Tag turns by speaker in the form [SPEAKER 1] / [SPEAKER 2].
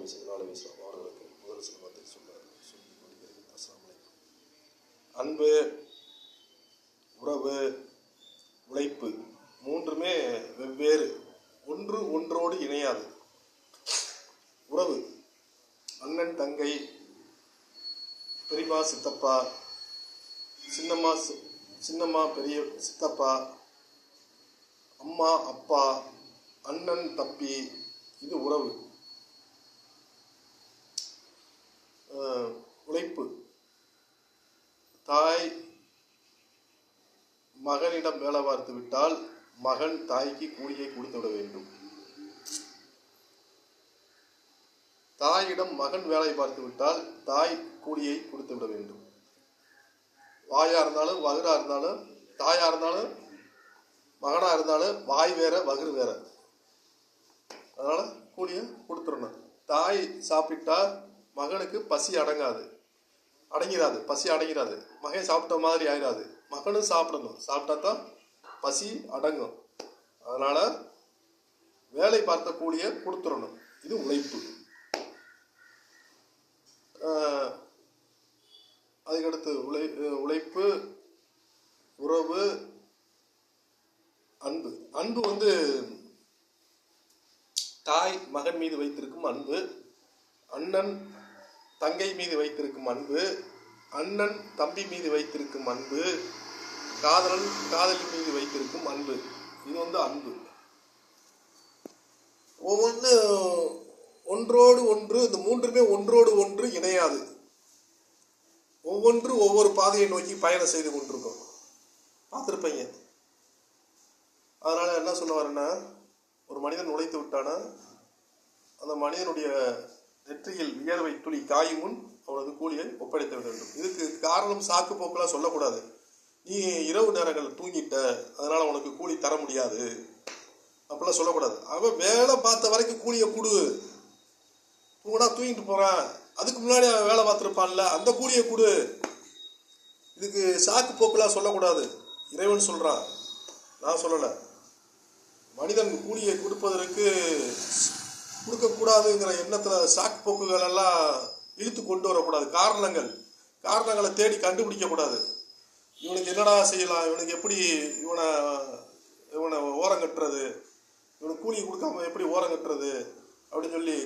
[SPEAKER 1] நாலு வயசுலாம் அவர்களுக்கு முதல் சிலமத்தை சொல்லி முடிக்கிறது. அஸ்ஸலாமு அலைக்கும். அன்பு, உறவு, உழைப்பு மூன்றுமே வெவ்வேறு, ஒன்று ஒன்றோடு இணையாது. உறவு அண்ணன் தங்கை, பெரியம்மா சித்தப்பா, சின்னம்மா பெரிய சித்தப்பா, அம்மா அப்பா, அண்ணன் தம்பி, இது உறவு. உழைப்பு தாய் மகனிடம் வேலை பார்த்து விட்டால் மகன் தாய்க்கு கூலியை கொடுத்து விட வேண்டும். தாயிடம் மகன் வேலை பார்த்து விட்டால் தாய் கூலியை கொடுத்து விட வேண்டும். வாயா இருந்தாலும் வகுரா இருந்தாலும், தாயா இருந்தாலும் மகனா இருந்தாலும் வாய் வேற வகுறு வேற, அதனால கூலியை கொடுத்துடணும். தாய் சாப்பிட்டா மகனுக்கு பசி அடங்கிறாது, பசி அடங்கிறாது. மகன் சாப்பிட்ட மாதிரி ஆயிடாது, மகனும் சாப்பிடணும். சாப்பிட்டா தான் பசி அடங்கும். அதனால வேலை பார்த்த கூலியை கொடுத்துடணும். இது உழைப்பு. அதுக்கடுத்து உழைப்பு, உறவு, அன்பு. அன்பு தாய் மகன் மீது வைத்திருக்கும் அன்பு, அண்ணன் தங்கை மீது வைத்திருக்கும் அன்பு, அண்ணன் தம்பி மீது வைத்திருக்கும் அன்பு, காதலி மீது வைத்திருக்கும் அன்பு. இது அன்பு. ஒவ்வொன்று ஒன்றோடு ஒன்று, இந்த மூன்றுமே ஒன்றோடு ஒன்று இணையாது. ஒவ்வொன்று ஒவ்வொரு பாதையை நோக்கி பயணம் செய்து கொண்டிருக்கும். பார்த்துருப்பீங்க. அதனால என்ன சொல்ல வரேன்னா, ஒரு மனிதன் உழைத்து விட்டானா அந்த மனிதனுடைய நெற்றியில் வியர்வை துளி காயும் முன் அவனது கூலியை ஒப்படைத்து விட வேண்டும். இதுக்கு காரணம் சாக்கு போக்கெல்லாம் சொல்லக்கூடாது. நீ இரவு நேரங்கள் தூங்கிட்ட, அதனால உனக்கு கூலி தர முடியாது அப்படிலாம் சொல்லக்கூடாது. அவன் வேலை பார்த்த வரைக்கும் கூலியை கொடு. தூங்கினா தூங்கிட்டு போறான், அதுக்கு முன்னாடி அவன் வேலை பார்த்துருப்பான்ல, அந்த கூலியை கொடு. இதுக்கு சாக்கு போக்கெல்லாம் சொல்லக்கூடாது. இறைவன் சொல்றான், நான் சொல்லலை. மனிதன் கூலியை கொடுக்கக்கூடாதுங்கிற எண்ணத்தில் சாக்கு போக்குகள் எல்லாம் இழுத்து கொண்டு வரக்கூடாது. காரணங்களை தேடி கண்டுபிடிக்க கூடாது. இவனுக்கு என்னடா செய்யலாம், இவனுக்கு எப்படி இவனை ஓரம் கட்டுறது, இவனுக்கு கூலி கொடுக்காம எப்படி ஓரம் கட்டுறது அப்படின்னு சொல்லி